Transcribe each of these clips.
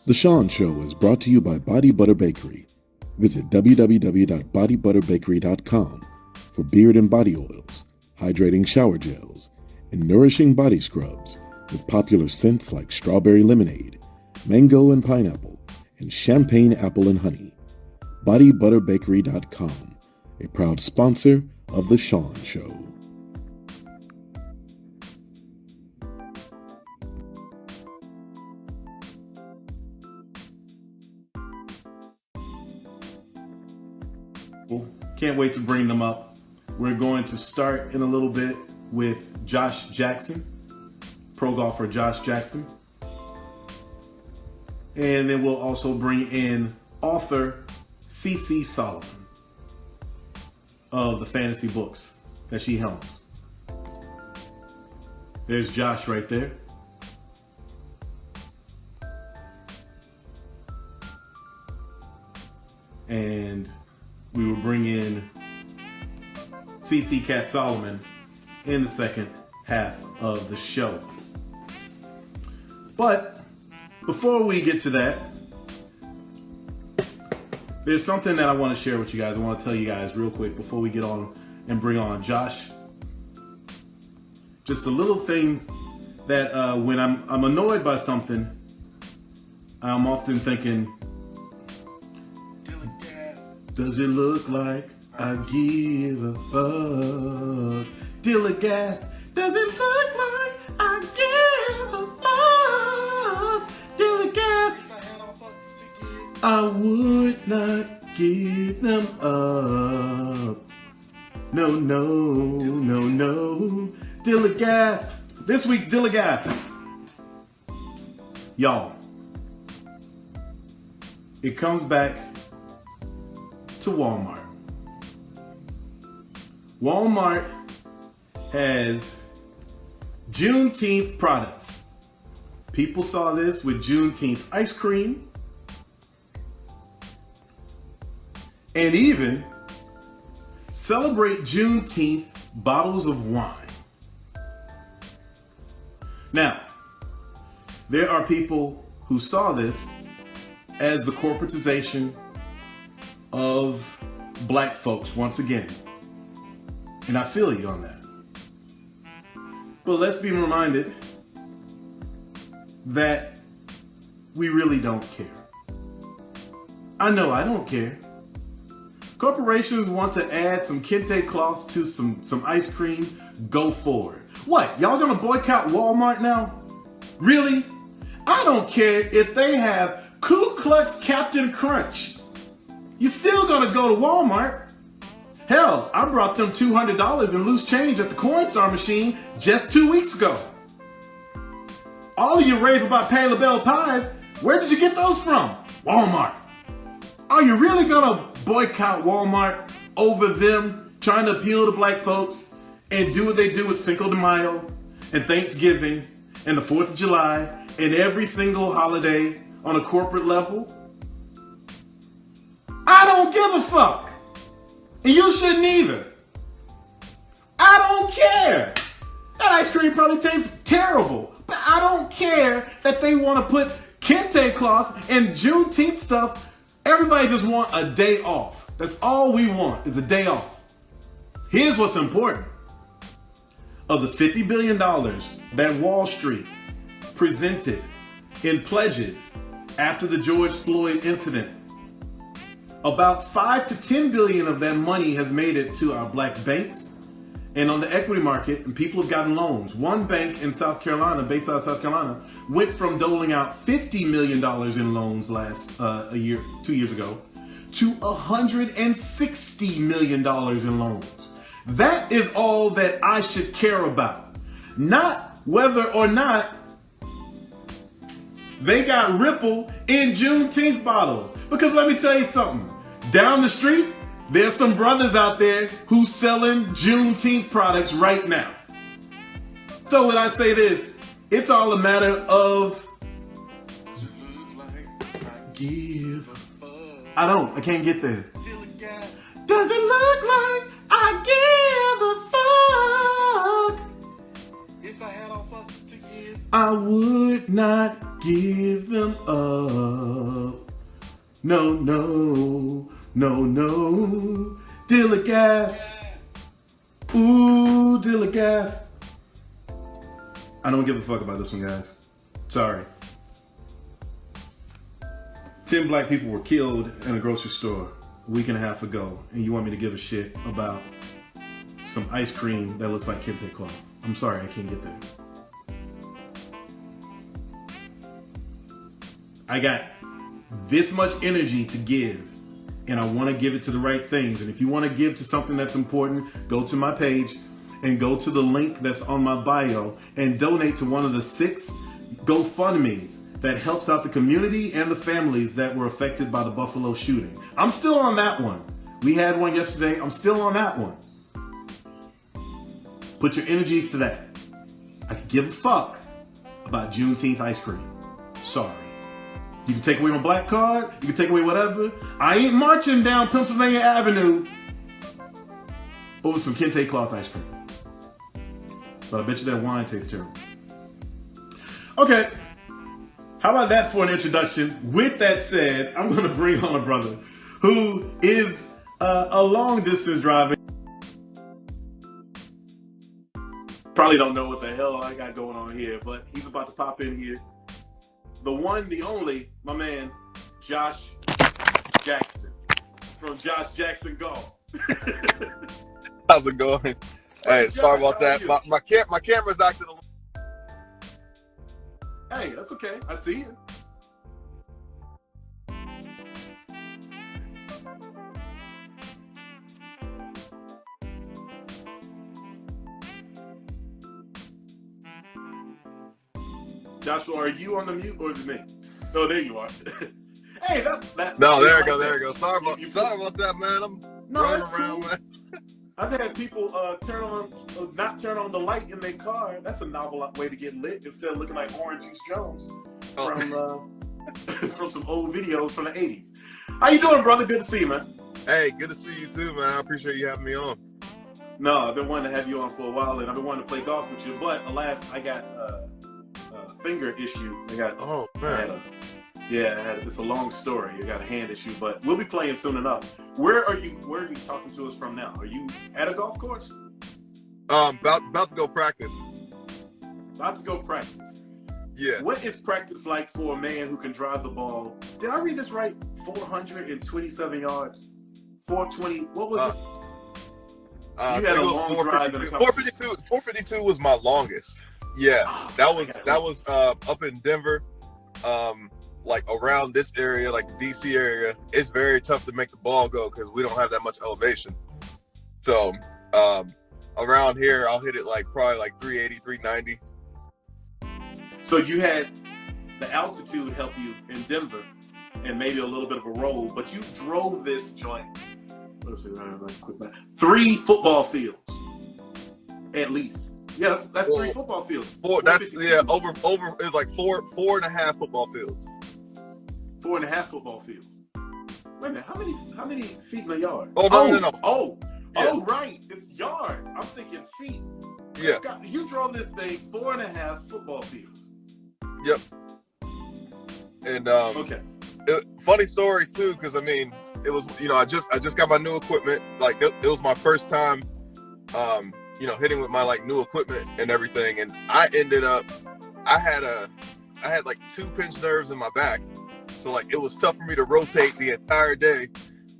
The Shawn Show is brought to you by Body Butter Bakery. Visit www.bodybutterbakery.com for beard and body oils, hydrating shower gels, and nourishing body scrubs with popular scents like strawberry lemonade, mango and pineapple, and champagne apple and honey. bodybutterbakery.com, a proud sponsor of The Shawn Show. Can't wait to bring them up. We're going to start in a little bit with Josh Jackson, pro golfer Josh Jackson. And then we'll also bring in author CC Solomon of the fantasy books that she helms. There's Josh right there. And we will bring in CC Cat Solomon in the second half of the show. But before we get to that, there's something that I want to share with you guys. I want to tell you guys real quick before we get on and bring on Josh. Just a little thing that when I'm annoyed by something, I'm often thinking, does it look like I give a fuck? DILLIGAF, does it look like I give a fuck? DILLIGAF, I would not give them up. No, no, no, no. DILLIGAF, this week's DILLIGAF. Y'all, it comes back to Walmart. Walmart has Juneteenth products. People saw this with Juneteenth ice cream and even celebrate Juneteenth bottles of wine. Now, there are people who saw this as the corporatization of black folks once again. And I feel you on that. But let's be reminded that we really don't care. I know I don't care. Corporations want to add some kente cloths to some ice cream, go for it. What, y'all gonna boycott Walmart now? Really? I don't care if they have Ku Klux Captain Crunch. You're still gonna go to Walmart. Hell, I brought them $200 in loose change at the Cornstar machine just 2 weeks ago. All of you rave about Pay LaBelle pies, where did you get those from? Walmart. Are you really gonna boycott Walmart over them trying to appeal to black folks and do what they do with Cinco de Mayo and Thanksgiving and the 4th of July and every single holiday on a corporate level? I don't give a fuck. And you shouldn't either. I don't care. That ice cream probably tastes terrible. But I don't care that they want to put kente cloths and Juneteenth stuff. Everybody just want a day off. That's all we want is a day off. Here's what's important. Of the $50 billion that Wall Street presented in pledges after the George Floyd incident, about 5 to 10 billion of that money has made it to our black banks and on the equity market, and people have gotten loans. One bank in South Carolina, based out of South Carolina, went from doling out $50 million in loans a year, 2 years ago, to $160 million in loans. That is all that I should care about. Not whether or not they got Ripple in Juneteenth bottles. Because let me tell you something. Down the street, there's some brothers out there who's selling Juneteenth products right now. So when I say this, it's all a matter of I can't get there. Does it look like I give a fuck? If I had all fucks to give, I would not give them up. No, no, no, no. DILLIGAF. Ooh, DILLIGAF. I don't give a fuck about this one, guys. Sorry. 10 black people were killed in a grocery store a week and a half ago, and you want me to give a shit about some ice cream that looks like kente cloth? I'm sorry, I can't get there. I got this much energy to give, and I want to give it to the right things. And if you want to give to something that's important, go to my page and go to the link that's on my bio and donate to one of the 6 GoFundMes that helps out the community and the families that were affected by the Buffalo shooting. I'm still on that one. We had one yesterday. I'm still on that one. Put your energies to that. I can give a fuck about Juneteenth ice cream. Sorry. You can take away my black card. You can take away whatever. I ain't marching down Pennsylvania Avenue over some kente cloth ice cream. But I bet you that wine tastes terrible. Okay. How about that for an introduction? With that said, I'm going to bring on a brother who is a long distance driver. Probably don't know what the hell I got going on here, but he's about to pop in here. The one, the only, my man, Josh Jackson from Josh Jackson Golf. How's it going? Hey, Josh, sorry about that. My camera's acting a little. Hey, that's okay. I see you. Joshua, are you on the mute or is it me? Oh, there you are. Hey, that. No, there you go. There you go. Sorry about that, man. I'm running around, cool. Man. I've had people not turn on the light in their car. That's a novel way to get lit instead of looking like Orange Juice Jones from some old videos from the 80s. How you doing, brother? Good to see you, man. Hey, good to see you too, man. I appreciate you having me on. No, I've been wanting to have you on for a while, and I've been wanting to play golf with you. But alas, I got a finger issue. Oh man. It's a long story. I got a hand issue, but we'll be playing soon enough. Where are you talking to us from now? Are you at a golf course? About to go practice. About to go practice. Yeah. What is practice like for a man who can drive the ball? Did I read this right? 427 yards. 420. What was it? You had a long drive in a 452 was my longest. Yeah. That was up in Denver. Like around this area, like the DC area, it's very tough to make the ball go because we don't have that much elevation. So around here, I'll hit it probably 380, 390. So you had the altitude help you in Denver and maybe a little bit of a roll, but you drove this joint. What is it? 3 football fields, at least. Yeah, that's 3 football fields. Over. It's like 4.5 football fields. 4.5 football fields. Wait a minute, how many feet in a yard? Oh no. Oh, right. It's yards. I'm thinking feet. Yeah. You drove this thing 4.5 football fields. Yep. And okay. Funny story too, because I mean, it was I just got my new equipment. Like it was my first time, hitting with my new equipment and everything. And I ended up, I had 2 pinched nerves in my back. So it was tough for me to rotate the entire day,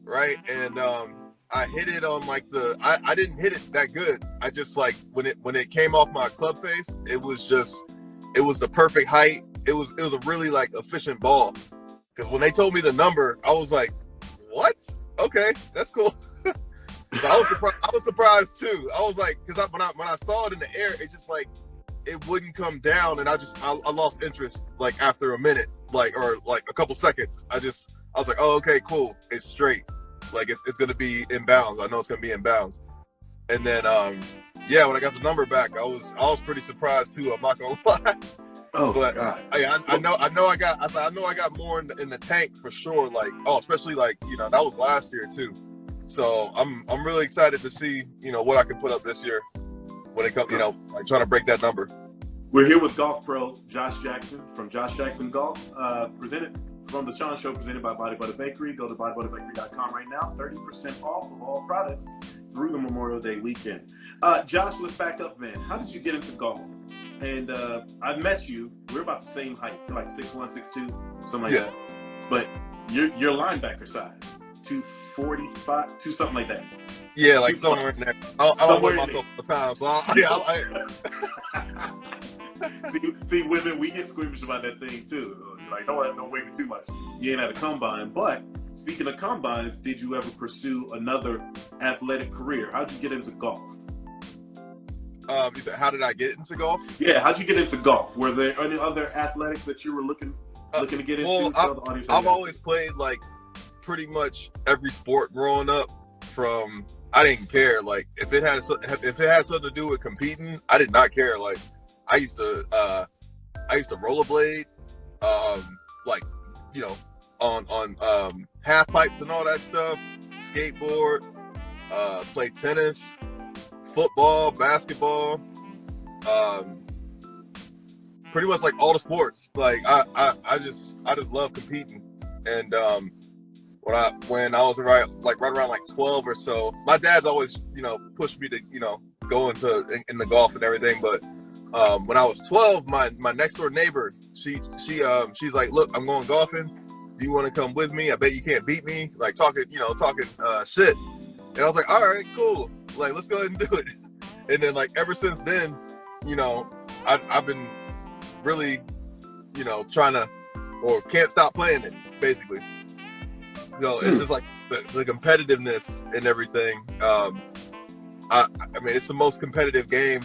right? And I hit it on I didn't hit it that good. I just when it came off my club face, it was the perfect height. It was a really efficient ball. Because when they told me the number, I was like, what? Okay, that's cool. So I was surprised too. I was like, because when I saw it in the air, it just it wouldn't come down, and I lost interest after a minute. Or a couple seconds. I was like, oh, okay, cool. It's straight. It's gonna be in bounds. I know it's gonna be in bounds. And then when I got the number back, I was pretty surprised too. I'm not gonna lie. Oh, but God. I know I got more in the tank for sure. Especially that was last year too. So I'm really excited to see what I can put up this year when it comes trying to break that number. We're here with golf pro Josh Jackson from Josh Jackson Golf, presented from the Shawn Show, presented by Body Butter Bakery. Go to bodybutterbakery.com right now. 30% off of all products through the Memorial Day weekend. Josh, let's back up, man. How did you get into golf? And I met you. We're about the same height. You're like 6'1", 6'2", something like that. But you're linebacker size, 245, something like that. Yeah, like somewhere in there. I don't weigh myself all the time, so See, women, we get squeamish about that thing too. Like, don't weigh me too much. You ain't at a combine. But speaking of combines, did you ever pursue another athletic career? How'd you get into golf? You said, how did I get into golf? Yeah, how'd you get into golf? Were there any other athletics that you were looking to get into? Well, I've always played like pretty much every sport growing up. From I didn't care, like if it had something to do with competing, I did not care. Like I used to rollerblade, like on half pipes and all that stuff, skateboard, play tennis, football, basketball, pretty much like all the sports. Like I just love competing. And when I was right around like 12 or so, my dad's always pushed me to go in the golf and everything. But when I was 12, my next door neighbor, she's like, look, I'm going golfing. Do you want to come with me? I bet you can't beat me. Like talking shit. And I was like, all right, cool. Like, let's go ahead and do it. And then like ever since then, I've been really, trying to, or can't stop playing it, basically. So it's just like the competitiveness and everything. I mean, it's the most competitive game,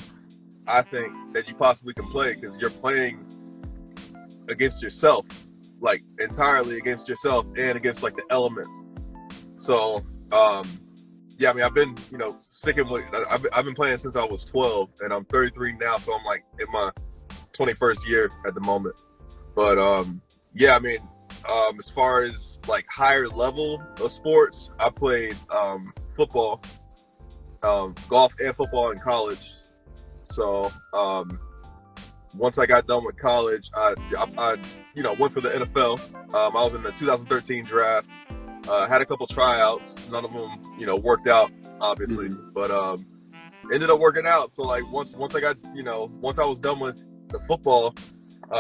I think, that you possibly can play, because you're playing against yourself, like entirely against yourself and against like the elements. So, yeah, I mean, I've been, sticking with, I've been playing since I was 12, and I'm 33 now, so I'm like in my 21st year at the moment. But yeah, I mean, as far as like higher level of sports, I played football, golf and football in college. So once I got done with college, I went for the NFL. I was in the 2013 draft. Had a couple tryouts. None of them, worked out, obviously, but ended up working out. So like once I got, once I was done with the football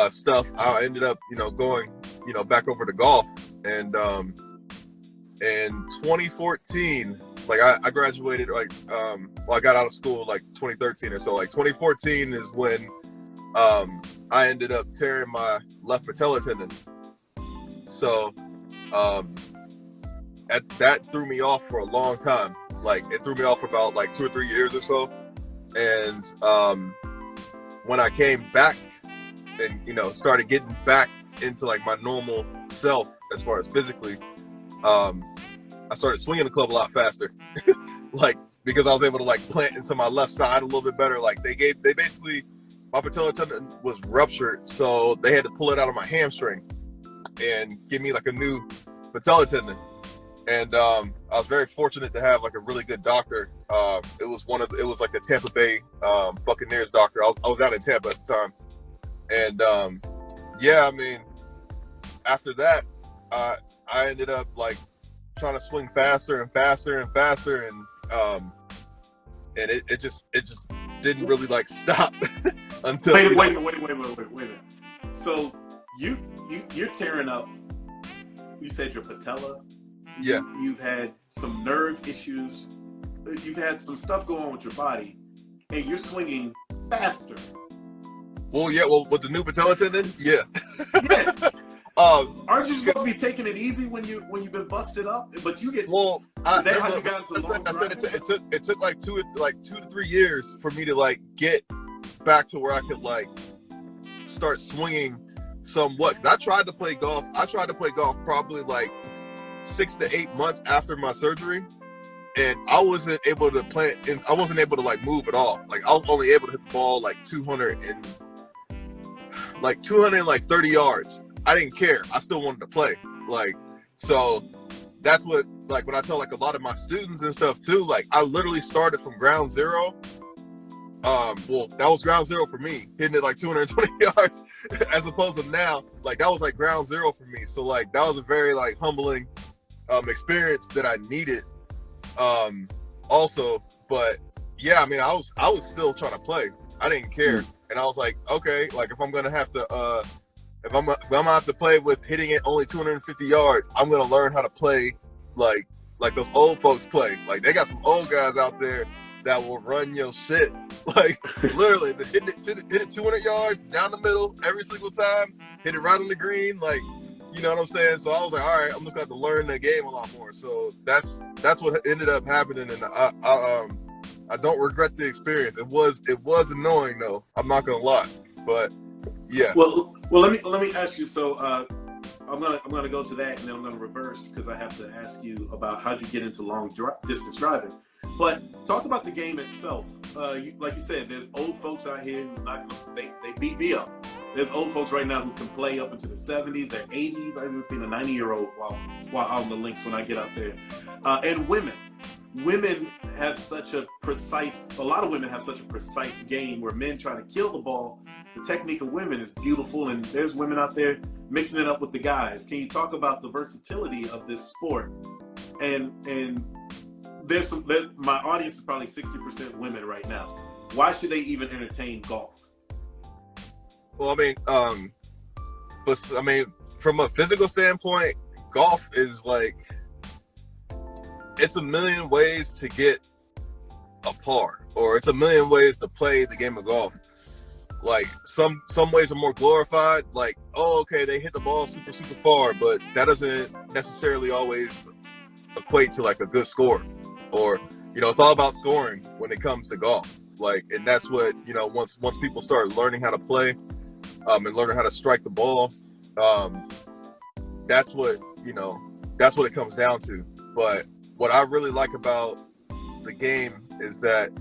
stuff, I ended up, going, back over to golf. And in 2014, like I graduated, like, I got out of school like 2013 or so. Like 2014 is when I ended up tearing my left patellar tendon. So that threw me off for a long time. Like it threw me off for about like 2 or 3 years or so. And when I came back and started getting back into like my normal self as far as physically, I started swinging the club a lot faster. Like because I was able to like plant into my left side a little bit better. Like they basically, my patellar tendon was ruptured, so they had to pull it out of my hamstring and give me like a new patellar tendon. And I was very fortunate to have like a really good doctor. It was like the Tampa Bay Buccaneers doctor. I was out in Tampa at the time. And yeah, I mean, after that, I ended up like trying to swing faster and faster and faster, and it just didn't really like stop until wait a minute. So you're tearing up. You said your patella. Yeah. You've had some nerve issues. You've had some stuff going on with your body, and you're swinging faster. Well, yeah. Well, with the new patellar tendon, yeah. Yes. Aren't you supposed to be taking it easy when you've been busted up? But you get. Well, is that how you got into long I said it took like 2 to 3 years for me to like get back to where I could like start swinging somewhat. 'Cause I tried to play golf probably like 6 to 8 months after my surgery, and I wasn't able to play, and I wasn't able to like move at all. Like I was only able to hit the ball like 230 yards. I didn't care. I still wanted to play. Like, so that's what, like when I tell like a lot of my students and stuff too, like I literally started from ground zero well, that was ground zero for me, hitting it like 220 yards, as opposed to now, like that was like ground zero for me. So like that was a very like humbling experience that I needed. Also, but yeah, I mean, I was still trying to play. I didn't care, and I was like, okay, like if I'm gonna have to, if I'm gonna have to play with hitting it only 250 yards, I'm gonna learn how to play like those old folks play. Like they got some old guys out there that will run your shit. Like literally, hit it 200 yards down the middle every single time, hit it right on the green. Like, you know what I'm saying? So I was like, all right, I'm just gonna have to learn the game a lot more. So that's what ended up happening, and I don't regret the experience. It was annoying though. I'm not gonna lie, but yeah. Well, let me ask you. So I'm gonna go to that, and then I'm gonna reverse because I have to ask you about how'd you get into long distance driving. But talk about the game itself. Like you said, there's old folks out here who they beat me up. There's old folks right now who can play up into the 70s and 80s. I've even seen a 90-year-old while out on the links when I get out there. And women have such a lot of women have such a precise game where men try to kill the ball. The technique of women is beautiful, and there's women out there mixing it up with the guys. Can you talk about the versatility of this sport? And my audience is probably 60% women right now. Why should they even entertain golf? Well, I mean, from a physical standpoint, golf is like, it's a million ways to get a par, or it's a million ways to play the game of golf. Like some ways are more glorified, like, oh, okay, they hit the ball super, super far, but that doesn't necessarily always equate to like a good score. Or, you know, it's all about scoring when it comes to golf. Like, and that's what, you know, once people start learning how to play, and learning how to strike the ball, that's what it comes down to. But what I really like about the game is that,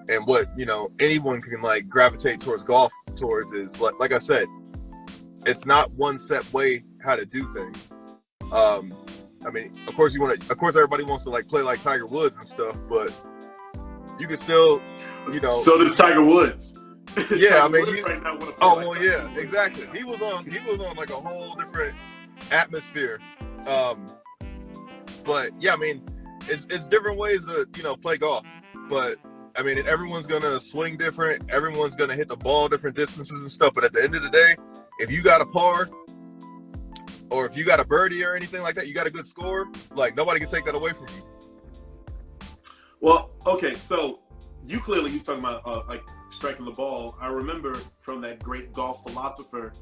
and what, you know, anyone can like gravitate towards golf towards is like I said, it's not one set way how to do things. I mean, of course everybody wants to like play like Tiger Woods and stuff, but you can still, you know. So does Tiger Woods. Yeah, Tiger I mean, Woods right now wanna play oh like well, Tiger yeah, exactly. He was on like a whole different atmosphere. But yeah, I mean, it's different ways to, you know, play golf. But I mean, everyone's gonna swing different. Everyone's gonna hit the ball different distances and stuff. But at the end of the day, if you got a par, or if you got a birdie or anything like that, you got a good score, like nobody can take that away from you. Well, okay, so you talking about like striking the ball. I remember from that great golf philosopher,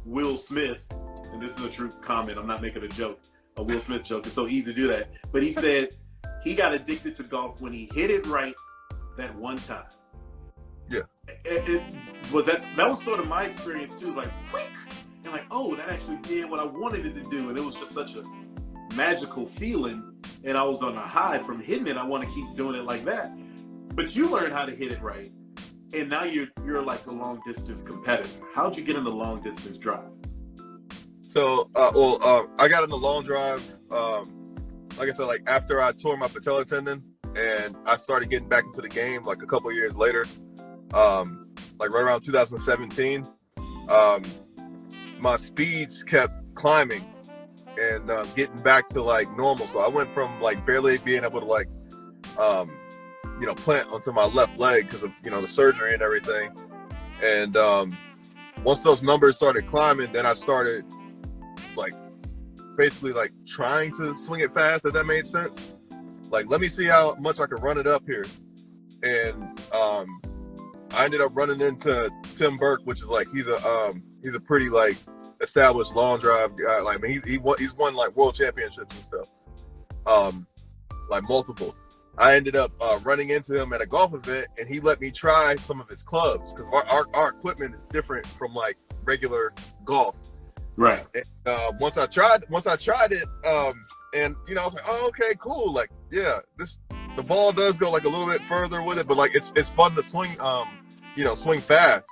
Will Smith, and this is a true comment, I'm not making a joke, a Will Smith joke, it's so easy to do that, but he said he got addicted to golf when he hit it right that one time. Yeah. It was that was sort of my experience too, like quick, and like, oh, that actually did what I wanted it to do, and it was just such a magical feeling, and I was on a high from hitting it. I want to keep doing it like that. But you learned how to hit it right, and now you're like a long distance competitor. How'd you get into long distance drive? So, I got into long drive, like I said, like after I tore my patellar tendon, and I started getting back into the game like a couple years later, like right around 2017. My speeds kept climbing and getting back to like normal. So I went from like barely being able to like, you know, plant onto my left leg because of, you know, the surgery and everything. And once those numbers started climbing, then I started like basically like trying to swing it fast, if that made sense. Like, let me see how much I can run it up here. And I ended up running into Tim Burke, which is like, he's a pretty like established long drive guy. Like, I mean, he's won like world championships and stuff, like multiple. I ended up running into him at a golf event, and he let me try some of his clubs because our equipment is different from like regular golf. Right. And, once I tried it, and you know, I was like, oh, okay, cool. Like, yeah, the ball does go like a little bit further with it, but like it's fun to swing, you know, swing fast.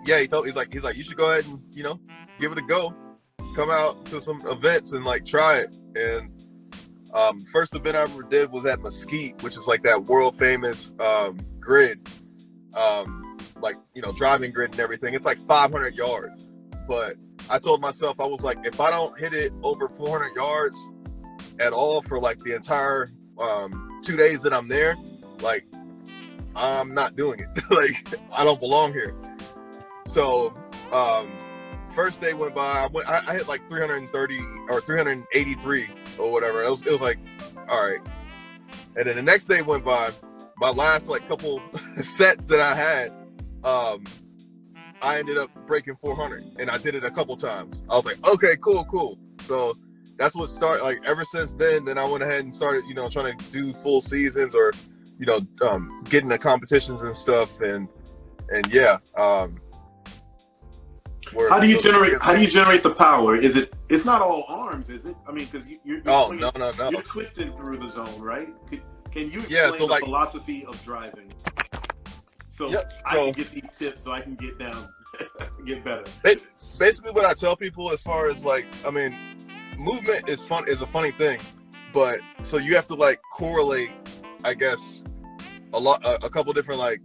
Yeah, he's like, you should go ahead and, you know, give it a go. Come out to some events and like try it. And first event I ever did was at Mesquite, which is like that world famous grid, like, you know, driving grid and everything. It's like 500 yards. But I told myself, I was like, if I don't hit it over 400 yards at all for like the entire 2 days that I'm there, like, I'm not doing it. Like, I don't belong here. So first day went by, I hit like 330 or 383 or whatever. It was like, all right. And then the next day went by, my last like couple sets that I had, I ended up breaking 400, and I did it a couple times. I was like, okay, cool. So that's what started, like, ever since then I went ahead and started, you know, trying to do full seasons, or, you know, get into competitions and stuff. And yeah. How do you generate the power? It's not all arms, is it? I mean, because you're swinging, no. You're twisting through the zone, right? Can you explain the philosophy of driving? So I can get these tips, so I can get down, get better. Basically, what I tell people, as far as like, I mean, movement is a funny thing, but so you have to like correlate, I guess, a couple different like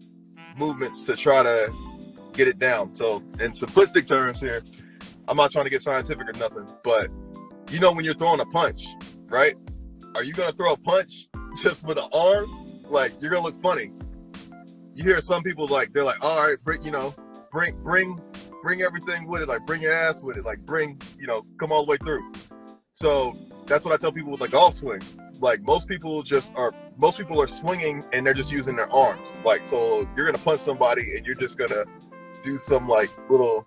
movements to try to get it down. So in simplistic terms here, I'm not trying to get scientific or nothing, but you know, when you're throwing a punch, right? Are you gonna throw a punch just with an arm? Like, you're gonna look funny. You hear some people like, they're like, all right, bring everything with it, like bring your ass with it, like bring, you know, come all the way through. So that's what I tell people with the golf swing. Like, most people are swinging and they're just using their arms. Like, so you're gonna punch somebody and you're just gonna do some like little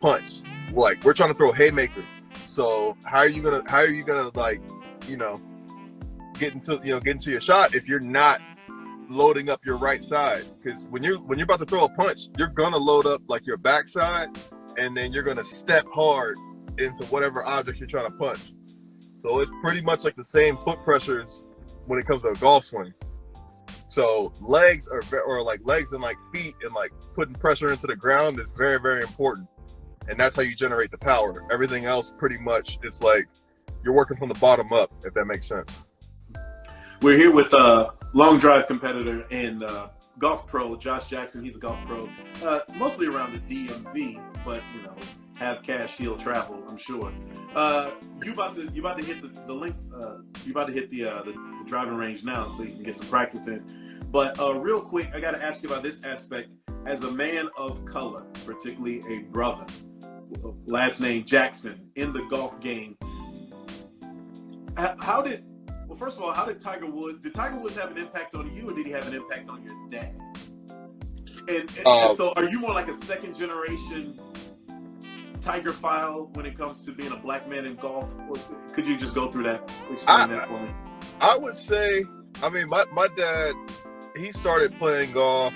punch. Like, we're trying to throw haymakers. So how are you gonna like, you know, get into your shot if you're not loading up your right side? Because when you're about to throw a punch, you're gonna load up like your backside, and then you're gonna step hard into whatever object you're trying to punch. So it's pretty much like the same foot pressures when it comes to a golf swing. So legs legs and like feet and like putting pressure into the ground is very, very important, and that's how you generate the power. Everything else pretty much, it's like you're working from the bottom up, if that makes sense. We're here with long drive competitor and golf pro Josh Jackson. He's a golf pro, mostly around the DMV, but you know, have cash, he'll travel, I'm sure. You about to hit the links. You about to hit the driving range now, so you can get some practice in. But real quick, I got to ask you about this aspect. As a man of color, particularly a brother, last name Jackson, in the golf game, first of all, how did Tiger Woods have an impact on you, or did he have an impact on your dad? And so are you more like a second generation Tiger file when it comes to being a black man in golf? Or could you just go through that, explain that for me? I would say, I mean, my dad, he started playing golf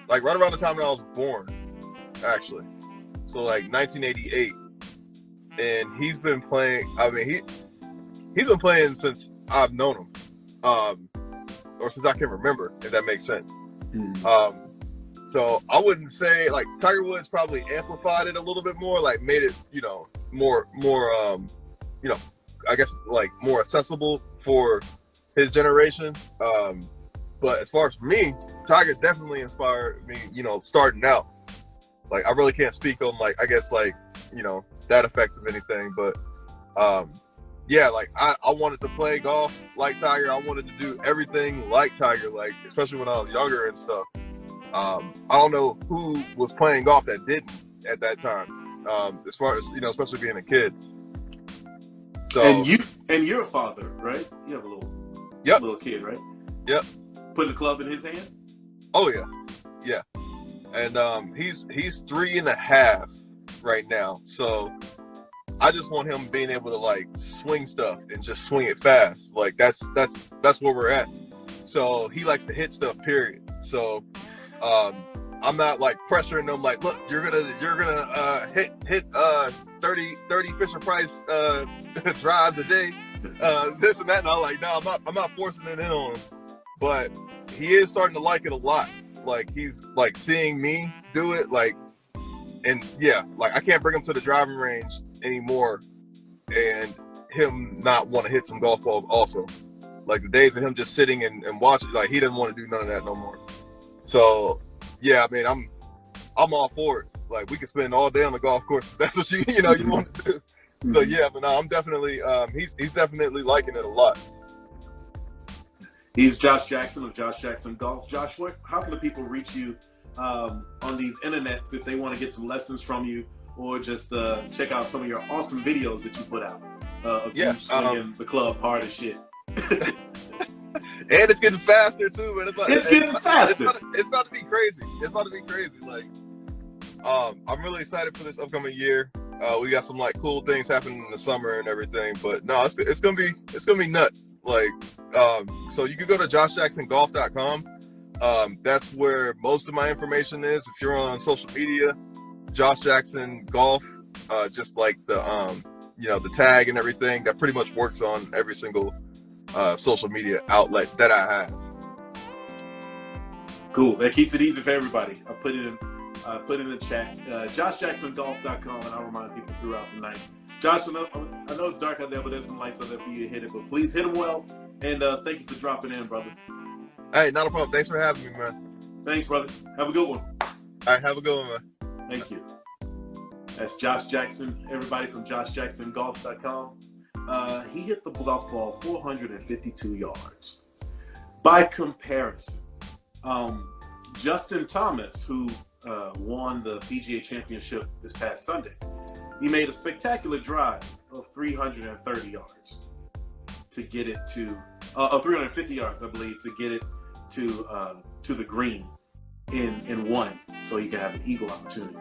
like right around the time that I was born, actually. So like 1988. And he's been playing, I mean, he's been playing since I've known him, or since I can remember, if that makes sense. So I wouldn't say, like, Tiger Woods probably amplified it a little bit more, like made it, you know, more, you know, I guess like more accessible for his generation. But as far as for me, Tiger definitely inspired me, you know, starting out. Like, I really can't speak on, like, I guess, like, you know, that effect of anything, but yeah, like I wanted to play golf like Tiger. I wanted to do everything like Tiger, like, especially when I was younger and stuff. I don't know who was playing golf that didn't at that time, as far as, you know, especially being a kid. So and you're a father, right? You have a little kid, right? Yep. Putting the club in his hand? Oh yeah. And he's 3.5 right now, so I just want him being able to like swing stuff and just swing it fast. Like that's where we're at. So he likes to hit stuff, period. So I'm not like pressuring him like, look, you're gonna hit 30 Fisher Price drives a day, this and that. And I'm like, no, I'm not forcing it in on him, but he is starting to like it a lot. Like, he's like seeing me do it, like, and yeah, like I can't bring him to the driving range anymore and him not want to hit some golf balls also. Like the days of him just sitting and watching, like he doesn't want to do none of that no more. So yeah, I mean, I'm all for it. Like we could spend all day on the golf course if that's what you want to do. So yeah, but no, I'm definitely he's definitely liking it a lot. He's Josh Jackson of Josh Jackson Golf. Josh, how can the people reach you on these internets if they want to get some lessons from you, or just check out some of your awesome videos that you put out of you swinging the club hard as shit? And it's getting faster too, man. It's getting faster. It's about to be crazy. It's about to be crazy. Like, I'm really excited for this upcoming year. We got some like cool things happening in the summer and everything, but no, it's gonna be nuts. Like, so you can go to joshjacksongolf.com. That's where most of my information is. If you're on social media, Josh Jackson Golf, just like the the tag and everything, that pretty much works on every single social media outlet that I have. Cool. That keeps it easy for everybody. I'll put it in the chat. JoshJacksonGolf.com, and I'll remind people throughout the night. Josh, I know it's dark out there, but there's some lights out there for you to hit it. But please hit them well, and thank you for dropping in, brother. Hey, not a problem. Thanks for having me, man. Thanks, brother. Have a good one. All right, have a good one, man. Thank you. That's Josh Jackson, everybody from JoshJacksonGolf.com. He hit the golf ball 452 yards. By comparison, Justin Thomas, who won the PGA Championship this past Sunday, he made a spectacular drive of 330 yards to get it to 350 yards, I believe, to get it to the green in one, so he can have an eagle opportunity.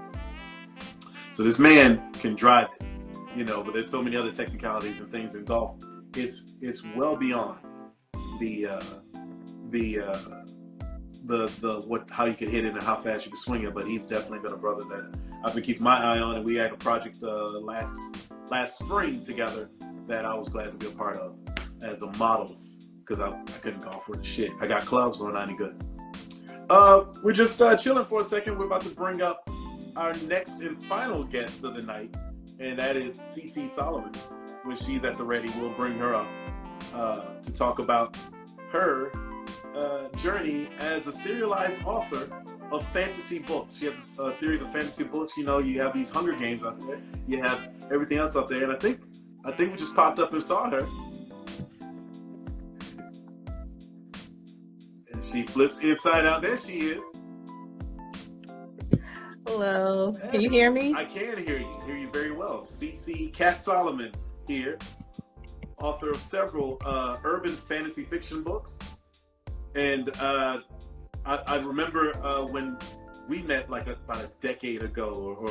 So this man can drive it, but there's so many other technicalities and things in golf. It's well beyond how you can hit it and how fast you can swing it. But he's definitely been a brother that I've been keeping my eye on, and we had a project last spring together that I was glad to be a part of as a model, because I couldn't golf worth shit. I got clubs, but I'm not any good. We're just chilling for a second. We're about to bring up our next and final guest of the night, and that is CC Solomon. When she's at the ready, we'll bring her up to talk about her journey as a serialized author of fantasy books. She has a series of fantasy books. You have these Hunger Games out there. You have everything else out there, and I think we just popped up and saw her. And she flips inside out. There she is. Hello. Can you hear me? I can hear you very well. CC Cat Solomon here, author of several urban fantasy fiction books. And I remember when we met like about a decade ago, or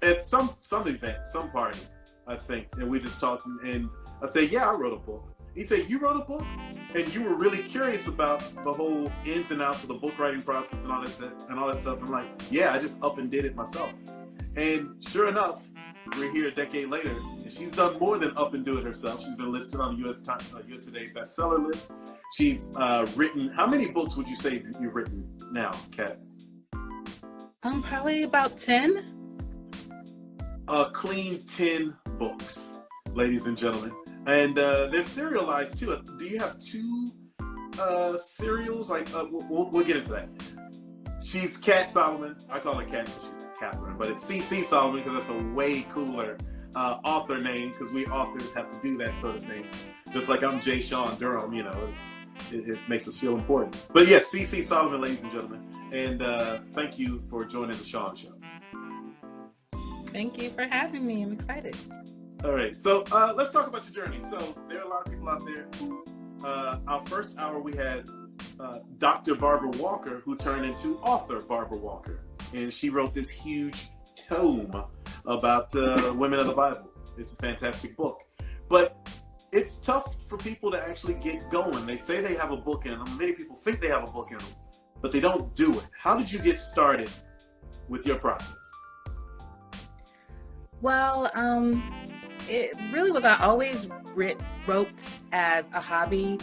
at some event, some party, I think, and we just talked, and I said, yeah, I wrote a book. He said, you wrote a book? And you were really curious about the whole ins and outs of the book writing process and all that stuff. I'm like, yeah, I just up and did it myself. And sure enough, we're here a decade later, and she's done more than up and do it herself. She's been listed on the US Today bestseller list. She's written, how many books would you say you've written now, Kat? Probably about 10. A clean 10 books, ladies and gentlemen. And they're serialized too. Do you have 2 serials? Like, we'll get into that. She's Cat Solomon. I call her Cat because she's Catherine, but it's CC Solomon because that's a way cooler author name, because we authors have to do that sort of thing. Just like I'm Shawn Durham, it makes us feel important. But yes, CC Solomon, ladies and gentlemen. And thank you for joining the Shawn Show. Thank you for having me. I'm excited. All right, so let's talk about your journey. So there are a lot of people out there who, our first hour we had Dr. Barbara Walker, who turned into author Barbara Walker. And she wrote this huge tome about women of the Bible. It's a fantastic book. But it's tough for people to actually get going. They say they have a book in them. Many people think they have a book in them, but they don't do it. How did you get started with your process? Well, it really was, I always wrote as a hobby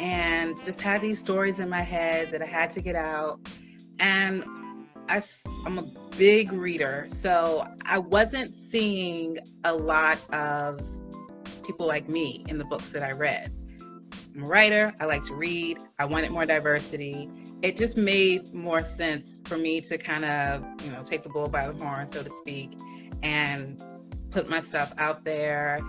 and just had these stories in my head that I had to get out. And I'm a big reader, so I wasn't seeing a lot of people like me in the books that I read. I'm a writer. I like to read. I wanted more diversity. It just made more sense for me to kind of, take the bull by the horn, so to speak, and put my stuff out there.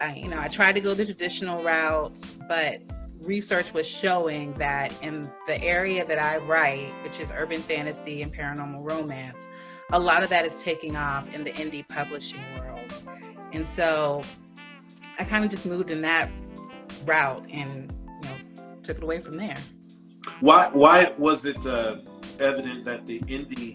I tried to go the traditional route, but research was showing that in the area that I write, which is urban fantasy and paranormal romance, a lot of that is taking off in the indie publishing world. And so I kind of just moved in that route and took it away from there. Why was it evident that the indie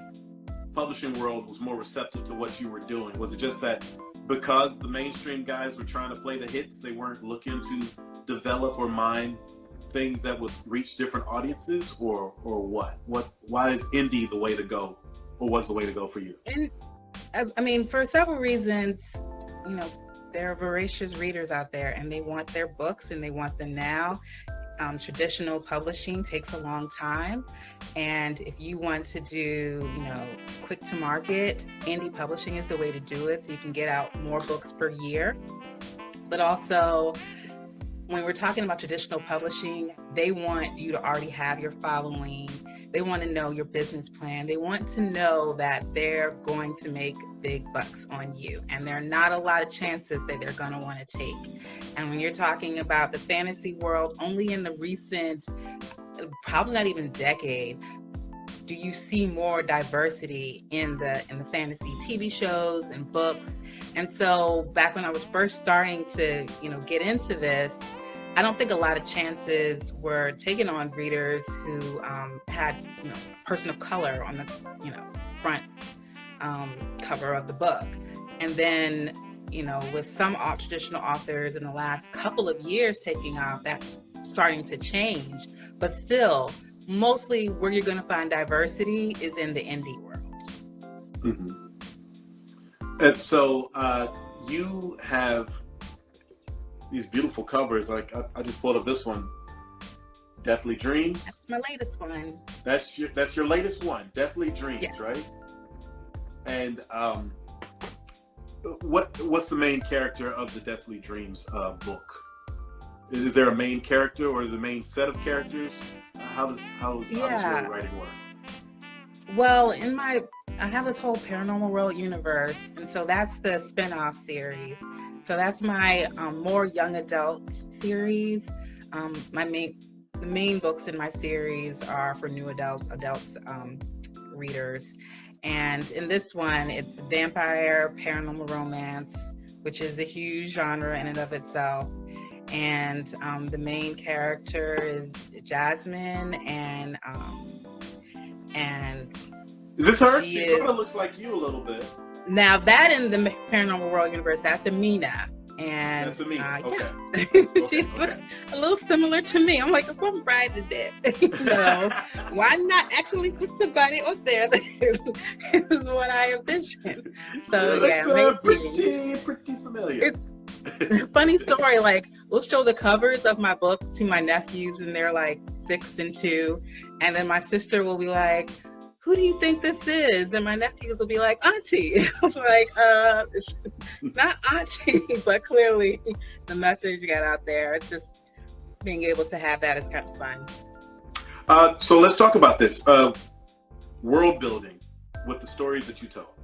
publishing world was more receptive to what you were doing? Was it just that because the mainstream guys were trying to play the hits, they weren't looking to develop or mine things that would reach different audiences, or what? Why is indie the way to go, or was the way to go for you? And I mean, for several reasons, there are voracious readers out there, and they want their books and they want them now. Traditional publishing takes a long time, and if you want to do quick to market, indie publishing is the way to do it, so you can get out more books per year. But also, when we're talking about traditional publishing, they want you to already have your following. They want to know your business plan. They want to know that they're going to make big bucks on you. And there are not a lot of chances that they're going to want to take. And when you're talking about the fantasy world, only in the recent, probably not even decade, do you see more diversity in the fantasy TV shows and books. And so back when I was first starting to, get into this, I don't think a lot of chances were taken on readers who had, a person of color on the, front cover of the book. And then, with some traditional authors in the last couple of years taking off, that's starting to change. But still, mostly where you're going to find diversity is in the indie world. Mm-hmm. And so you have these beautiful covers. Like I just pulled up this one, Deathly Dreams. That's my latest one. That's your latest one, Deathly Dreams, yeah. Right? And what's the main character of the Deathly Dreams book? Is there a main character or the main set of characters? How does your writing work? Well, I have this whole paranormal world universe, and so that's the spin-off series. So that's my more young adult series. The main books in my series are for new adults readers. And in this one, it's vampire paranormal romance, which is a huge genre in and of itself. And the main character is Jasmine, and is this her? She sort of looks like you a little bit. Now that in the paranormal world universe, that's Amina. And that's Amina. Okay. She's a little similar to me. I'm like, if I'm right to death, why not actually put somebody up there that is what I envision? So pretty familiar. Funny story, like we'll show the covers of my books to my nephews, and they're like 6 and 2, and then my sister will be like, who do you think this is? And my nephews will be like, Auntie. I was like, it's not Auntie, but clearly the message got out there. It's just being able to have that is kind of fun. So let's talk about this. World building with the stories that you tell.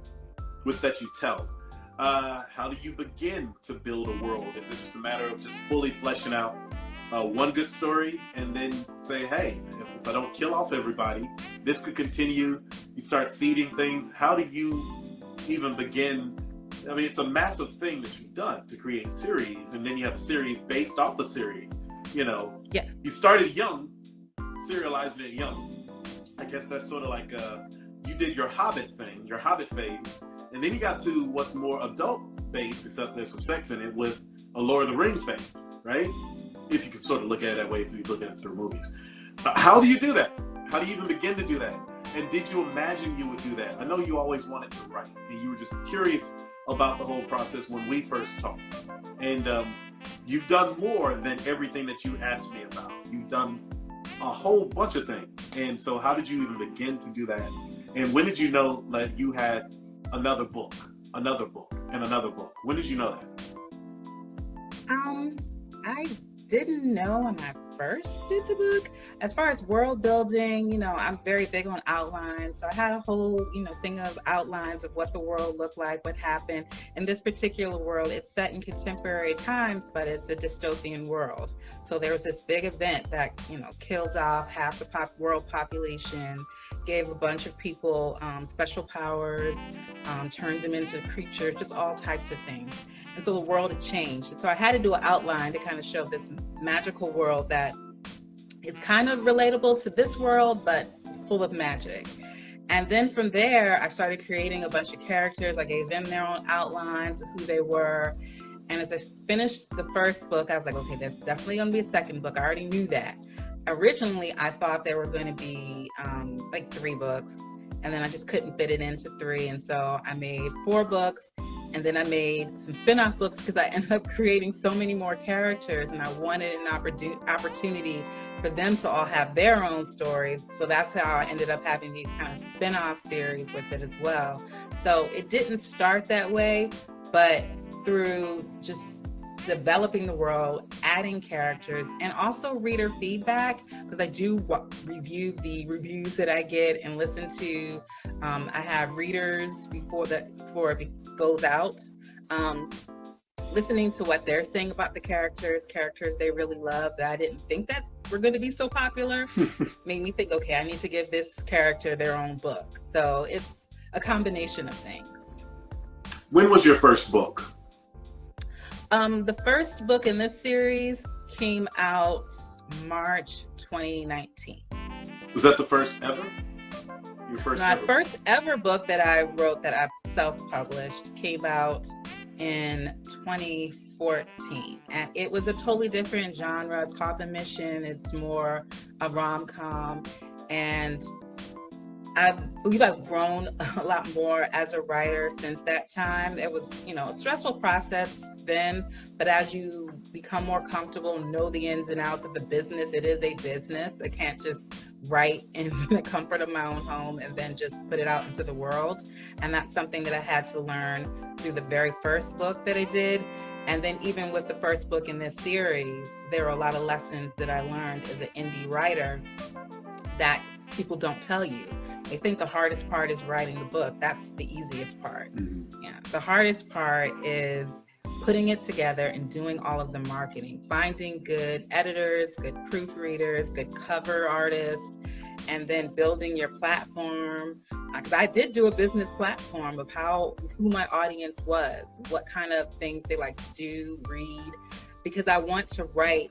How do you begin to build a world? Is it just a matter of just fully fleshing out one good story and then say, hey, if I don't kill off everybody, this could continue? You start seeding things. How do you even begin? I mean, it's a massive thing that you've done to create series, and then you have a series based off the series. Yeah. You started young, serializing it young. I guess that's sort of like you did your Hobbit thing, your Hobbit phase, and then you got to what's more adult based, except there's some sex in it, with a Lord of the Rings phase, right? If you could sort of look at it that way, if you look at it through movies. How do you do that? How do you even begin to do that? And did you imagine you would do that? I know you always wanted to write, and you were just curious about the whole process when we first talked. And you've done more than everything that you asked me about. You've done a whole bunch of things. And so how did you even begin to do that? And when did you know that you had another book, and another book? When did you know that? I didn't know when I first did the book. As far as world building, you know, I'm very big on outlines. So I had a whole, you know, thing of outlines of what the world looked like, what happened. In this particular world, it's set in contemporary times, but it's a dystopian world. So there was this big event that, you know, killed off half the world population, gave a bunch of people special powers, turned them into creatures, just all types of things. And so the world had changed. And so I had to do an outline to kind of show this magical world that it's kind of relatable to this world, but full of magic. And then from there, I started creating a bunch of characters. I gave them their own outlines of who they were. And as I finished the first book, I was like, okay, there's definitely going to be a second book. I already knew that. Originally, I thought there were going to be like 3 books. And then I just couldn't fit it into 3. And so I made 4 books. And then I made some spin-off books because I ended up creating so many more characters, and I wanted an opportunity for them to all have their own stories. So that's how I ended up having these kind of spin-off series with it as well. So it didn't start that way, but through just developing the world, adding characters, and also reader feedback, because I do review the reviews that I get and listen to. I have readers before it goes out, listening to what they're saying about the characters they really love that I didn't think that were going to be so popular, made me think, okay, I need to give this character their own book. So it's a combination of things. When was your first book? The first book in this series came out March 2019. Was that the first ever? My first ever book that I wrote, that I self-published, came out in 2014. And it was a totally different genre. It's called The Mission. It's more a rom-com. And I believe I've grown a lot more as a writer since that time. It was, you know, a stressful process then, but as you become more comfortable, know the ins and outs of the business, it is a business. I can't just write in the comfort of my own home and then just put it out into the world. And that's something that I had to learn through the very first book that I did. And then even with the first book in this series, there are a lot of lessons that I learned as an indie writer that people don't tell you. They think the hardest part is writing the book. That's the easiest part. Mm-hmm. Yeah. The hardest part is putting it together and doing all of the marketing, finding good editors, good proofreaders, good cover artists, and then building your platform. Because I did do a business platform of who my audience was, what kind of things they like to do, read, because I want to write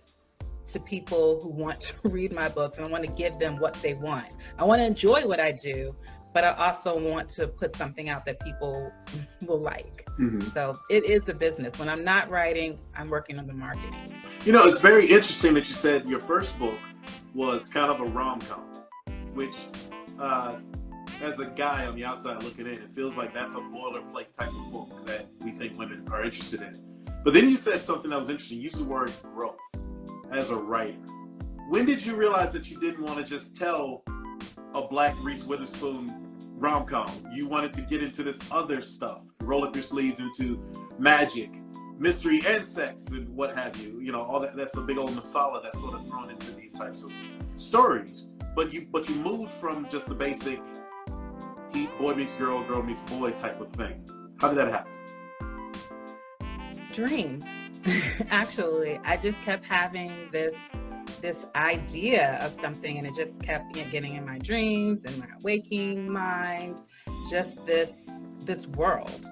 to people who want to read my books, and I want to give them what they want. I want to enjoy what I do, but I also want to put something out that people will like. Mm-hmm. So it is a business. When I'm not writing, I'm working on the marketing. You know, it's very interesting that you said your first book was kind of a rom-com, which as a guy on the outside looking in, it feels like that's a boilerplate type of book that we think women are interested in. But then you said something that was interesting. You used the word growth as a writer. When did you realize that you didn't want to just tell a Black Reese Witherspoon rom-com? You wanted to get into this other stuff, roll up your sleeves into magic, mystery, and sex, and what have you. You know, all that's a big old masala that's sort of thrown into these types of stories. But you moved from just the basic boy meets girl, girl meets boy type of thing. How did that happen? Dreams. Actually, I just kept having this idea of something, and it just kept getting in my dreams and my waking mind, just this world.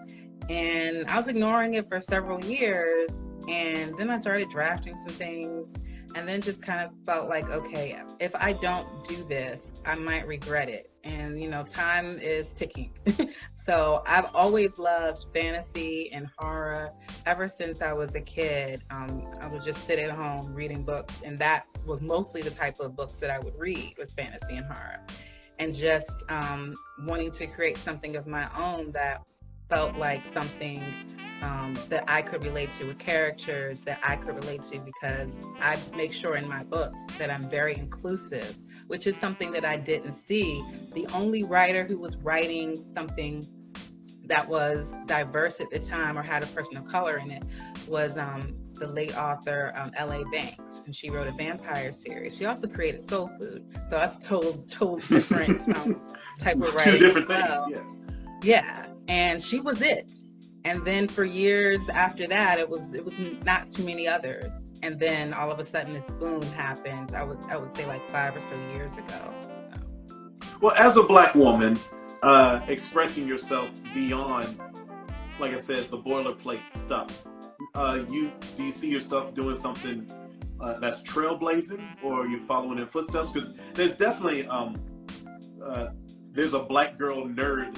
And I was ignoring it for several years, and then I started drafting some things, and then just kind of felt like, okay, if I don't do this, I might regret it. And, you know, time is ticking. So I've always loved fantasy and horror ever since I was a kid. I would just sit at home reading books, and that was mostly the type of books that I would read, was fantasy and horror. And just wanting to create something of my own that felt like something that I could relate to, with characters that I could relate to, because I make sure in my books that I'm very inclusive, which is something that I didn't see. The only writer who was writing something that was diverse at the time or had a person of color in it was the late author L.A. Banks, and she wrote a vampire series. She also created Soul Food, so that's total different type of writing. Two different as well. things, yes. Yeah, and she was it. And then for years after that, it was not too many others. And then all of a sudden, this boom happened. I would say like 5 or so years ago. So. Well, as a Black woman, expressing yourself beyond, like I said, the boilerplate stuff, do you see yourself doing something that's trailblazing, or are you following in footsteps? Because there's definitely there's a Black girl nerd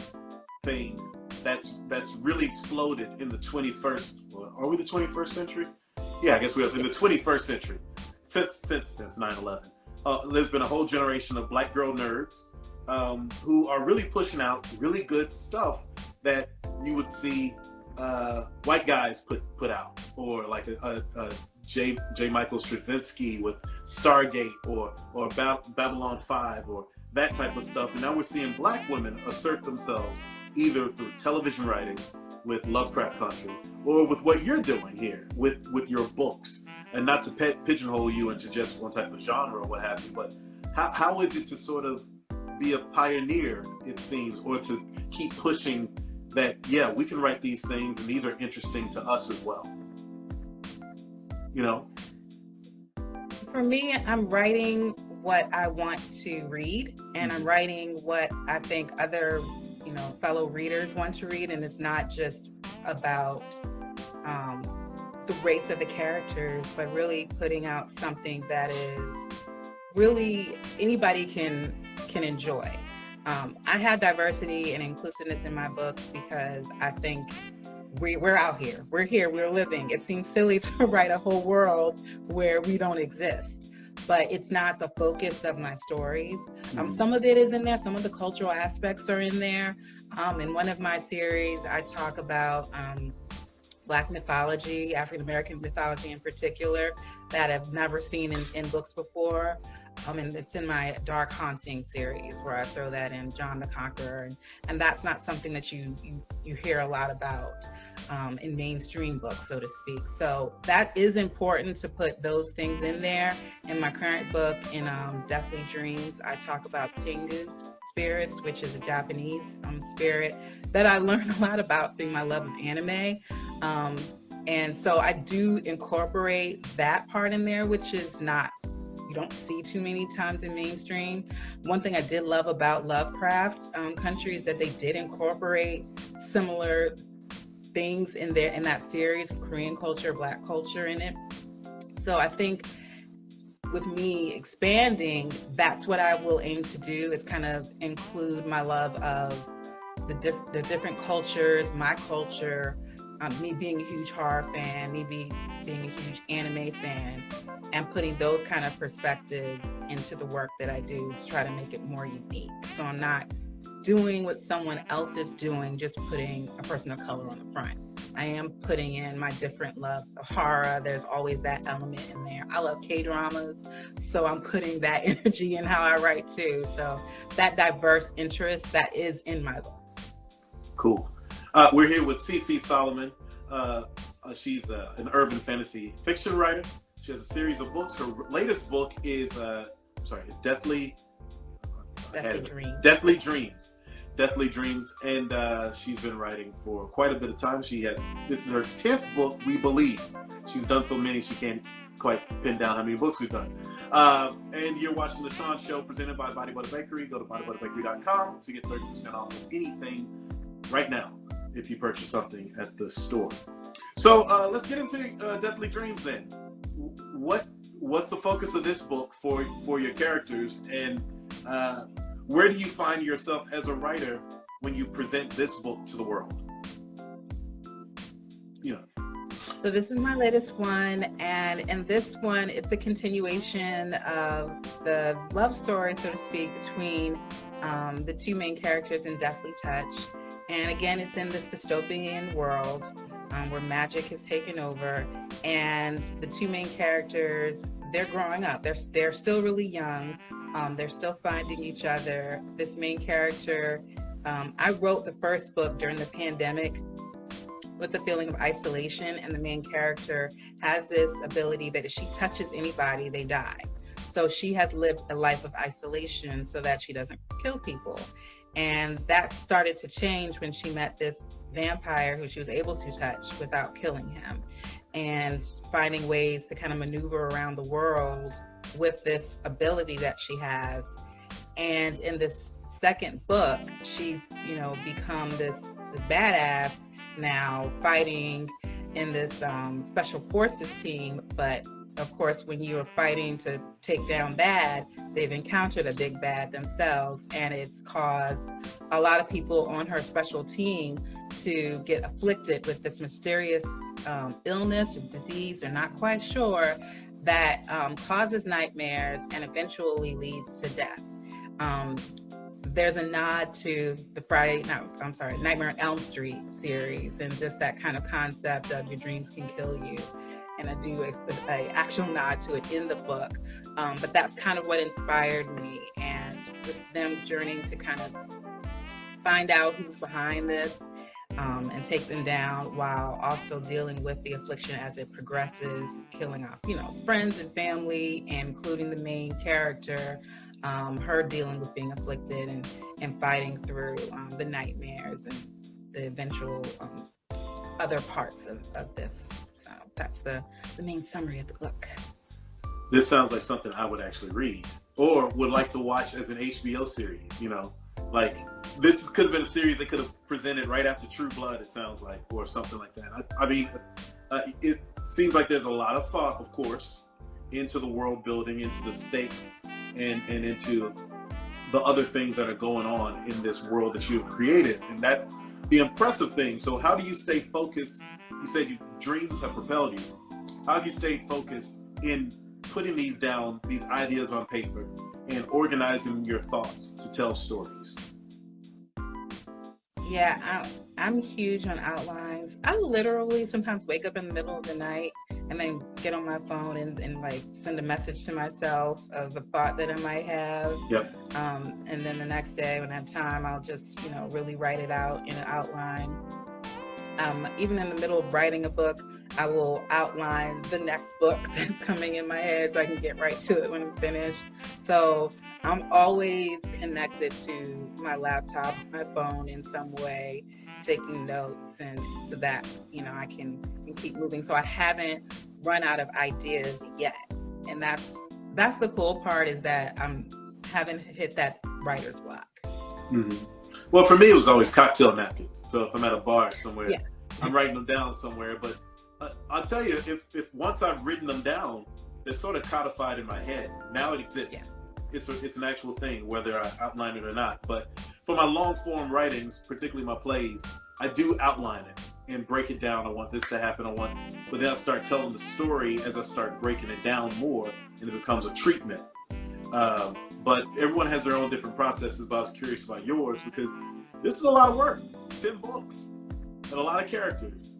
thing that's really exploded in the 21st. Well, are we the 21st century? Yeah, I guess we are in the 21st century. Since 9/11, there's been a whole generation of Black girl nerds who are really pushing out really good stuff that you would see white guys put out, or like a J. Michael Straczynski with Stargate, or Babylon 5, or that type of stuff. And now we're seeing Black women assert themselves either through television writing with Lovecraft Country, or with what you're doing here with your books. And not to pigeonhole you into just one type of genre or what have you, but how is it to sort of be a pioneer, it seems, or to keep pushing that, yeah, we can write these things and these are interesting to us as well? You know? For me, I'm writing what I want to read, and I'm writing what I think other fellow readers want to read, and it's not just about the race of the characters, but really putting out something that is really anybody can enjoy. I have diversity and inclusiveness in my books because I think we're out here, we're living. It seems silly to write a whole world where we don't exist, but it's not the focus of my stories. Some of it is in there, some of the cultural aspects are in there. In one of my series, I talk about Black mythology, African American mythology in particular, that I've never seen in books before. And it's in my Dark Haunting series, where I throw that in, John the Conqueror, and that's not something that you hear a lot about in mainstream books, so to speak. So that is important to put those things in there. In my current book, in Deathly Dreams, I talk about Tengu's spirits, which is a Japanese spirit that I learned a lot about through my love of anime. And so I do incorporate that part in there, which is not, you don't see too many times in mainstream. One thing I did love about Lovecraft Country is that they did incorporate similar things in that series, Korean culture, Black culture in it. So I think with me expanding, that's what I will aim to do, is kind of include my love of the different cultures, my culture, me being a huge horror fan, me being a huge anime fan, and putting those kind of perspectives into the work that I do to try to make it more unique. So I'm not doing what someone else is doing, just putting a person of color on the front. I am putting in my different loves of horror. There's always that element in there. I love K-dramas, so I'm putting that energy in how I write too. So that diverse interest, that is in my books. Cool. We're here with CC Solomon. She's an urban fantasy fiction writer. She has a series of books. Her latest book is it's Deathly Dreams. Deathly Dreams, and she's been writing for quite a bit of time. This is her 10th book, we believe. She's done so many she can't quite pin down how many books we've done. And you're watching the Shawn Show, presented by Body Butter Bakery. Go to bodybutterbakery.com to get 30% off of anything right now if you purchase something at the store. So let's get into Deathly Dreams then. What's the focus of this book for your characters, and where do you find yourself as a writer when you present this book to the world? So this is my latest one, and in this one, it's a continuation of the love story, so to speak, between the two main characters in Deathly Touch. And again, it's in this dystopian world where magic has taken over, and the two main characters, they're growing up. They're still really young. They're still finding each other. This main character, I wrote the first book during the pandemic, with the feeling of isolation, and the main character has this ability that if she touches anybody, they die. So she has lived a life of isolation so that she doesn't kill people. And that started to change when she met this vampire who she was able to touch without killing him, and finding ways to kind of maneuver around the world with this ability that she has. And in this second book, she's, become this badass now, fighting in this special forces team. But of course, when you are fighting to take down bad, they've encountered a big bad themselves, and it's caused a lot of people on her special team to get afflicted with this mysterious illness or disease, they're not quite sure, that causes nightmares and eventually leads to death. There's a nod to the Nightmare on Elm Street series, and just that kind of concept of your dreams can kill you. And I do an actual nod to it in the book. But that's kind of what inspired me, and just them journeying to kind of find out who's behind this, and take them down, while also dealing with the affliction as it progresses, killing off, friends and family, including the main character, her dealing with being afflicted and fighting through the nightmares and the eventual other parts of this. So that's the main summary of the book. This sounds like something I would actually read, or would like to watch as an HBO series, Like, this could have been a series that could have presented right after True Blood, it sounds like, or something like that. It seems like there's a lot of thought, of course, into the world building, into the stakes, and into the other things that are going on in this world that you have created. And that's the impressive thing. So how do you stay focused? You said your dreams have propelled you. How do you stay focused in putting these down, these ideas on paper, and organizing your thoughts to tell stories? Yeah, I'm huge on outlines. I literally sometimes wake up in the middle of the night and then get on my phone and like send a message to myself of a thought that I might have. Yep. And then the next day when I have time, I'll just, really write it out in an outline. Even in the middle of writing a book, I will outline the next book that's coming in my head so I can get right to it when I'm finished. So I'm always connected to my laptop, my phone in some way, taking notes, and so that, I can keep moving. So I haven't run out of ideas yet. And that's the cool part, is that I haven't hit that writer's block. Mm-hmm. Well, for me, it was always cocktail napkins. So if I'm at a bar somewhere, yeah. I'm writing them down somewhere. But I'll tell you, if once I've written them down, they're sort of codified in my head. Now it exists. Yeah. It's an actual thing, whether I outline it or not. But for my long form writings, particularly my plays, I do outline it and break it down. I want this to happen. But then I start telling the story as I start breaking it down more, and it becomes a treatment. But everyone has their own different processes, but I was curious about yours, because this is a lot of work. 10 books and a lot of characters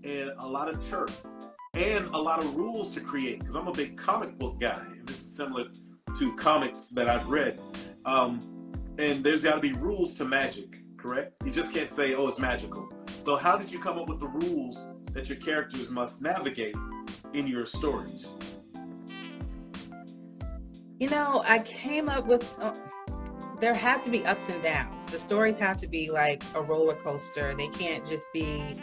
and a lot of turf and a lot of rules to create, because I'm a big comic book guy, and this is similar to comics that I've read. And there's got to be rules to magic, correct? You just can't say, oh, it's magical. So how did you come up with the rules that your characters must navigate in your stories? I came up with, there has to be ups and downs. The stories have to be like a roller coaster. They can't just be,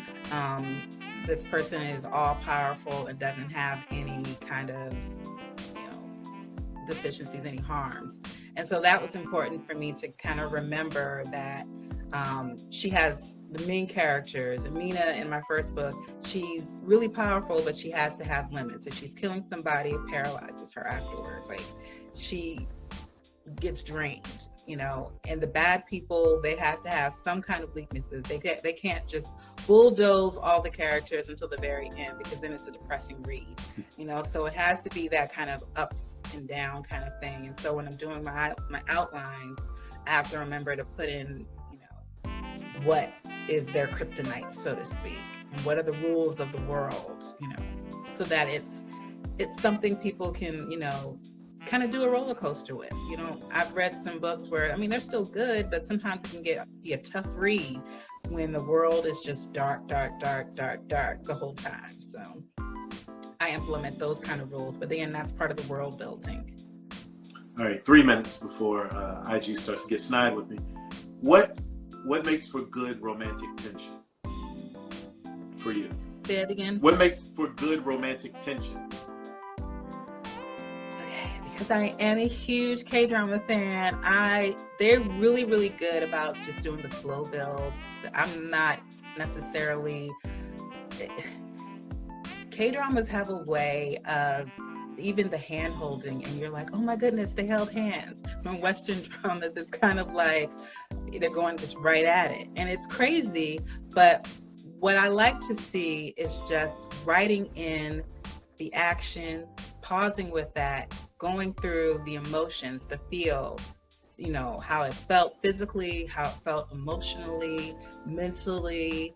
this person is all powerful and doesn't have any kind of, deficiencies, any harms. And so that was important for me to kind of remember that she has the main characters. Amina, in my first book, she's really powerful, but she has to have limits. If she's killing somebody, it paralyzes her afterwards. Like, she gets drained, and the bad people, they have to have some kind of weaknesses. They can't just bulldoze all the characters until the very end, because then it's a depressing read, so it has to be that kind of ups and down kind of thing. And so when I'm doing my outlines, I have to remember to put in, what is their kryptonite, so to speak, and what are the rules of the world, so that it's something people can, kind of do a roller coaster with. I've read some books where, they're still good, but sometimes it can be a tough read. when the world is just dark, dark, dark, dark, dark the whole time. So I implement those kind of rules, but again, that's part of the world building. All right, 3 minutes before IG starts to get snide with me. What makes for good romantic tension for you? Say it again. What makes for good romantic tension? Because I am a huge K-drama fan, they're really, really good about just doing the slow build. I'm not necessarily... K-dramas have a way of even the hand holding, and you're like, oh my goodness, they held hands. When Western dramas, it's kind of like they're going just right at it. And it's crazy, but what I like to see is just writing in the action, pausing with that, going through the emotions, the feel, you know, how it felt physically, how it felt emotionally, mentally,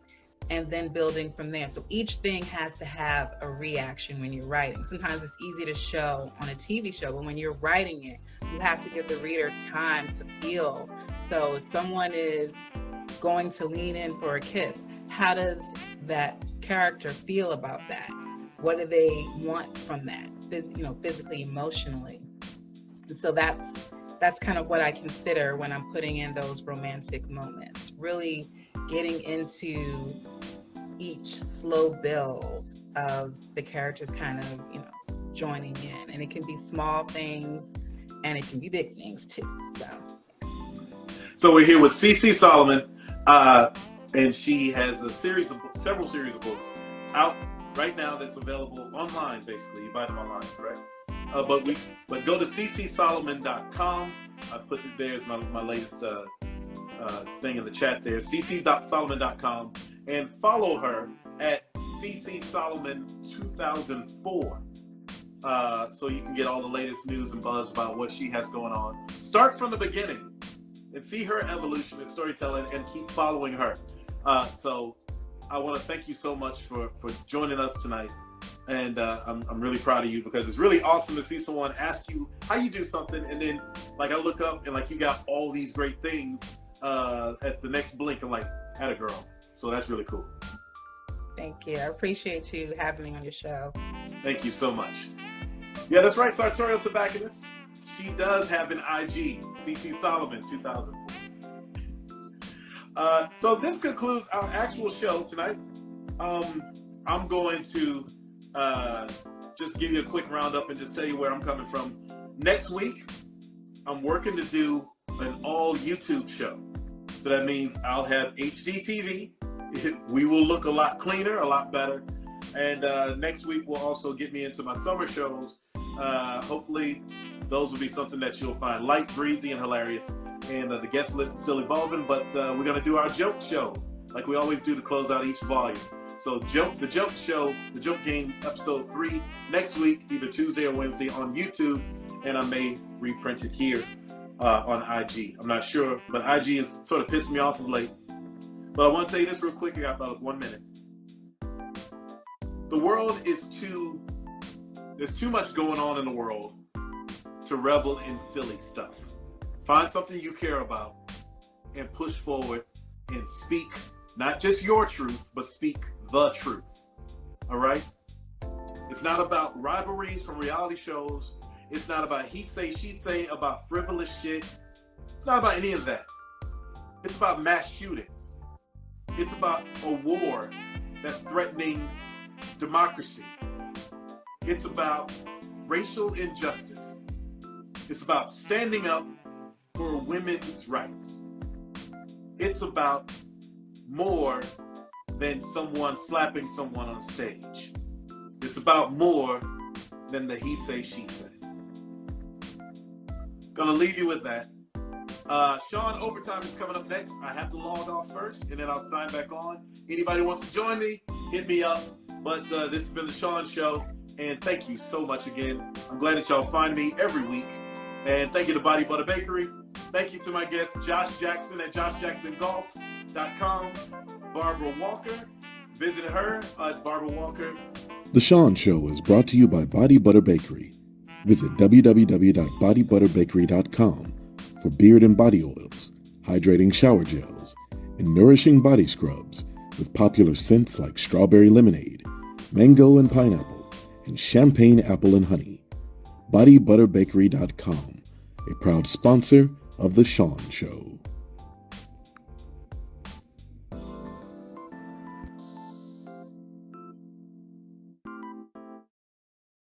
and then building from there. So each thing has to have a reaction when you're writing. Sometimes it's easy to show on a TV show, but when you're writing it, you have to give the reader time to feel. So if someone is going to lean in for a kiss, how does that character feel about that? What do they want from that, physically, emotionally? And so that's kind of what I consider when I'm putting in those romantic moments, really getting into each slow build of the characters kind of, joining in. And it can be small things and it can be big things too. So we're here with CC Solomon, and she has several series of books out right now that's available online. Basically, you buy them online, correct? But go to ccsolomon.com. I put it there as my latest thing in the chat there. ccsolomon.com, and follow her at ccsolomon2004. So you can get all the latest news and buzz about what she has going on. Start from the beginning and see her evolution in storytelling, and keep following her. So I want to thank you so much for joining us tonight. And I'm really proud of you, because it's really awesome to see someone ask you how you do something, and then I look up and you got all these great things at the next blink, and atta girl. So that's really cool. Thank you. I appreciate you having me on your show. Thank you so much. Yeah, that's right, Sartorial Tobacconist. She does have an IG, CC Solomon 2004. So this concludes our actual show tonight. I'm going to just give you a quick roundup and just tell you where I'm coming from. Next week, I'm working to do an all YouTube show. So that means I'll have HD TV. We will look a lot cleaner, a lot better. And next week will also get me into my summer shows. Hopefully those will be something that you'll find light, breezy, and hilarious. And the guest list is still evolving, but we're going to do our joke show like we always do to close out each volume. So the joke show, the joke game, episode 3, next week, either Tuesday or Wednesday on YouTube, and I may reprint it here on IG. I'm not sure, but IG has sort of pissed me off of late. But I want to tell you this real quick. I got about 1 minute. The world is there's too much going on in the world to revel in silly stuff. Find something you care about and push forward and speak not just your truth, but speak the truth. All right? It's not about rivalries from reality shows. It's not about he say, she say, about frivolous shit. It's not about any of that. It's about mass shootings. It's about a war that's threatening democracy. It's about racial injustice. It's about standing up for women's rights. It's about more than someone slapping someone on stage. It's about more than the he say, she say. Gonna leave you with that. Shawn, overtime is coming up next. I have to log off first, and then I'll sign back on. Anybody wants to join me, hit me up. But this has been the Shawn Show, and thank you so much again. I'm glad that y'all find me every week. And thank you to Body Butter Bakery. Thank you to my guest, Josh Jackson at joshjacksongolf.com. Barbara Walker. Visit her at Barbara Walker. The Shawn Show is brought to you by Body Butter Bakery. Visit www.bodybutterbakery.com for beard and body oils, hydrating shower gels, and nourishing body scrubs with popular scents like strawberry lemonade, mango and pineapple, and champagne apple and honey. BodyButterBakery.com, a proud sponsor of The Shawn Show.